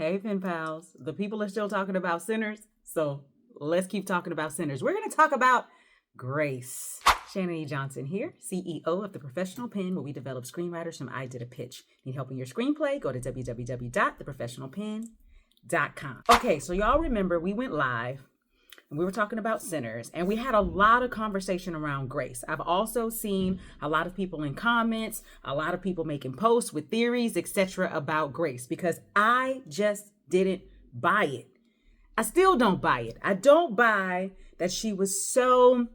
Hey, pen pals. The people are still talking about sinners, so let's keep talking about sinners. We're going to talk about grace. Shannan E. Johnson here, CEO of The Professional Pen, where we develop screenwriters from I Did a Pitch. Need help in your screenplay? Go to www.theprofessionalpen.com. Okay, so y'all remember we went live and we were talking about sinners, and we had a lot of conversation around grace. I've also seen a lot of people in comments, a lot of people making posts with theories, etc. about grace, because I just didn't buy it. I still don't buy it. I don't buy that she was so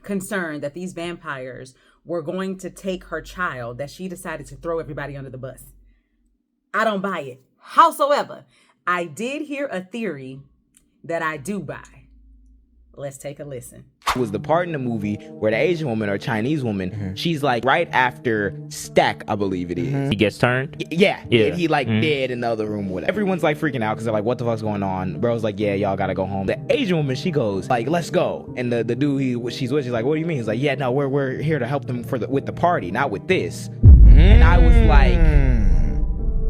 concerned that these vampires were going to take her child that she decided to throw everybody under the bus. I don't buy it. Howsoever, I did hear a theory that I do buy. Let's take a listen. It was the part in the movie where the Asian woman or Chinese woman, she's like right after Stack, I believe it is. He gets turned? Yeah. He like dead in the other room, whatever. Everyone's like freaking out because they're like, what the fuck's going on? Bro's like, yeah, y'all gotta go home. The Asian woman, she goes like, let's go. And the dude she's with, she's like, what do you mean? He's like, yeah, no, we're here to help them with the party, not with this. And I was like,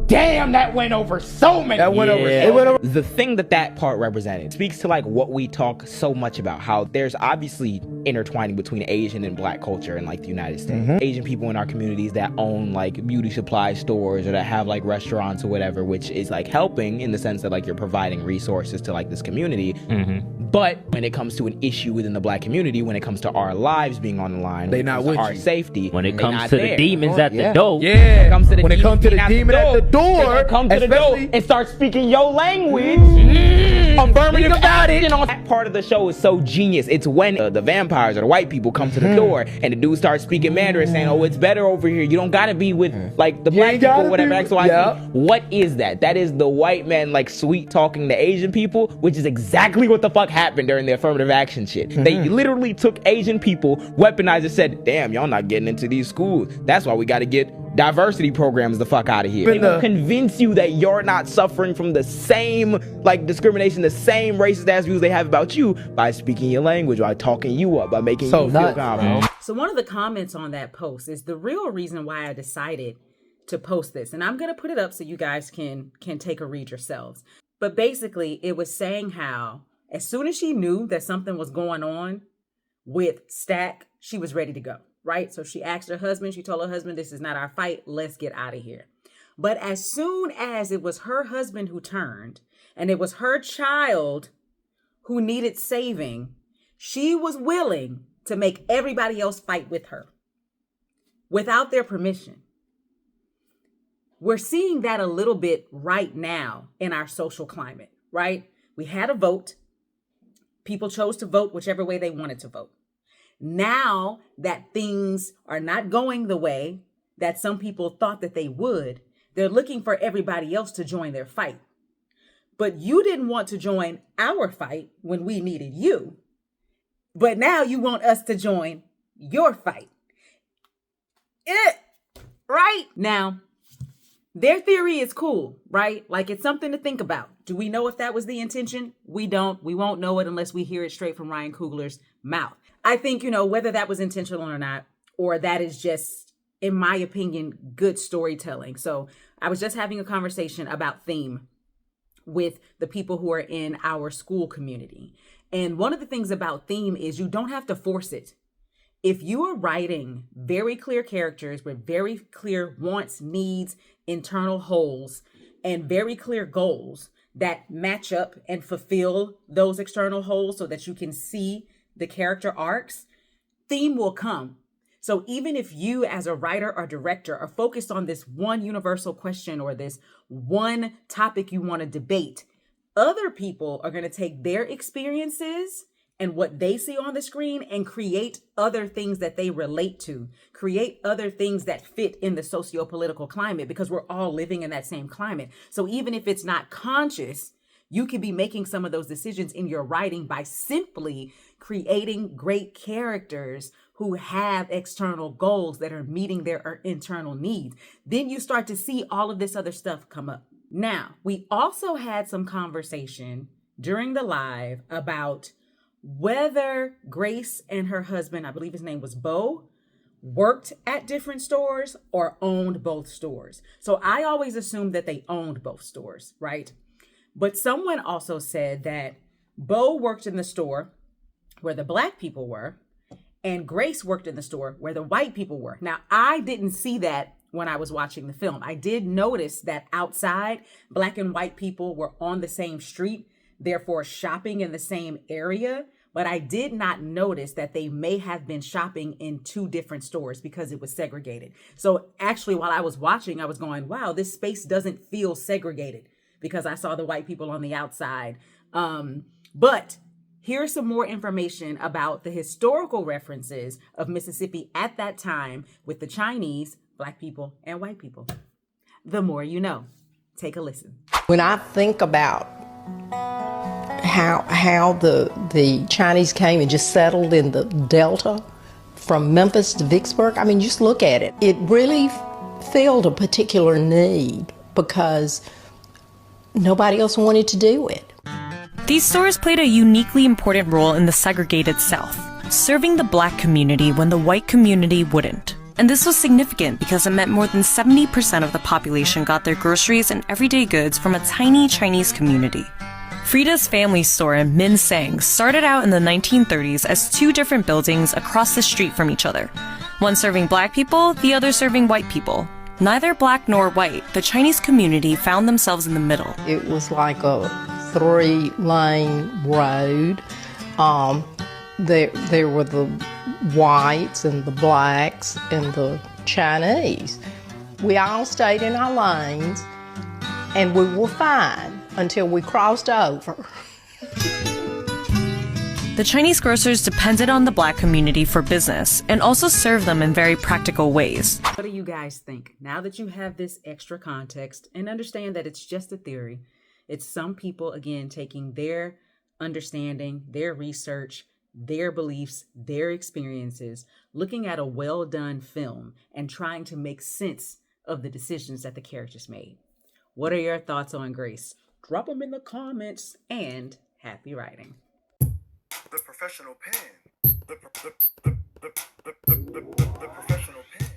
damn, that went over so many. It went over. The thing that part represented speaks to like what we talk so much about, how there's obviously intertwining between Asian and Black culture in like the United States. Asian people in our communities that own like beauty supply stores or that have like restaurants or whatever, which is like helping in the sense that like you're providing resources to like this community. But when it comes to an issue within the Black community, when it comes to our lives being on the line, they not with our you. safety, when it comes to the demons at the door, when it comes to the demon at the door, come to the door and start speaking your language. Affirmative about it. You know, that part of the show is so genius. It's when the vampires or the white people come to the door and the dude starts speaking Mandarin, saying, "Oh, it's better over here. You don't gotta be with like the Black people, or whatever." X, Y, Z. What is that? That is the white man like sweet talking the Asian people, which is exactly what the fuck happened during the affirmative action shit. They literally took Asian people, weaponized and said, "Damn, y'all not getting into these schools. That's why we got to get diversity programs the fuck out of here." They will convince you that you're not suffering from the same like discrimination, the same racist ass views they have about you by speaking your language, by talking you up, by making you feel confident. So one of the comments on that post is the real reason why I decided to post this, and I'm gonna put it up so you guys can take a read yourselves. But basically, it was saying how as soon as she knew that something was going on with Stack, she was ready to go. Right? So she asked her husband, she told her husband, this is not our fight, let's get out of here. But as soon as it was her husband who turned and it was her child who needed saving, she was willing to make everybody else fight with her without their permission. We're seeing that a little bit right now in our social climate, right? We had a vote. People chose to vote whichever way they wanted to vote. Now that things are not going the way that some people thought that they would, they're looking for everybody else to join their fight. But you didn't want to join our fight when we needed you. But now you want us to join your fight. Right? Now, their theory is cool, right? Like it's something to think about. Do we know if that was the intention? We don't. We won't know it unless we hear it straight from Ryan Coogler's mouth. I think, whether that was intentional or not, or that is just, in my opinion, good storytelling. So I was just having a conversation about theme with the people who are in our school community. And one of the things about theme is you don't have to force it. If you are writing very clear characters with very clear wants, needs, internal holes, and very clear goals that match up and fulfill those external holes so that you can see the character arcs, theme will come. So even if you as a writer or director are focused on this one universal question or this one topic you want to debate, other people are going to take their experiences and what they see on the screen and create other things that they relate to, create other things that fit in the sociopolitical climate, because we're all living in that same climate. So even if it's not conscious, you could be making some of those decisions in your writing by simply creating great characters who have external goals that are meeting their internal needs. Then you start to see all of this other stuff come up. Now, we also had some conversation during the live about whether Grace and her husband, I believe his name was Bo, worked at different stores or owned both stores. So I always assumed that they owned both stores, right? But someone also said that Bo worked in the store where the Black people were, and Grace worked in the store where the white people were. Now, I didn't see that when I was watching the film. I did notice that outside, Black and white people were on the same street, therefore shopping in the same area. But I did not notice that they may have been shopping in two different stores because it was segregated. So actually, while I was watching, I was going, wow, this space doesn't feel segregated because I saw the white people on the outside. But here's some more information about the historical references of Mississippi at that time with the Chinese, Black people, and white people. The more you know. Take a listen. When I think about how the Chinese came and just settled in the Delta from Memphis to Vicksburg, I mean, just look at it. It really filled a particular need because nobody else wanted to do it. These stores played a uniquely important role in the segregated South, serving the Black community when the white community wouldn't. And this was significant because it meant more than 70% of the population got their groceries and everyday goods from a tiny Chinese community. Frida's family store in Min Sang started out in the 1930s as two different buildings across the street from each other, one serving Black people, the other serving white people. Neither Black nor white, the Chinese community found themselves in the middle. It was like a 3-lane road. There were the whites and the Blacks and the Chinese. We all stayed in our lanes and we were fine until we crossed over. The Chinese grocers depended on the Black community for business and also served them in very practical ways. What do you guys think? Now that you have this extra context and understand that it's just a theory, it's some people, again, taking their understanding, their research, their beliefs, their experiences, looking at a well-done film and trying to make sense of the decisions that the characters made. What are your thoughts on Grace? Drop them in the comments, and happy writing. The professional pen. The professional pen.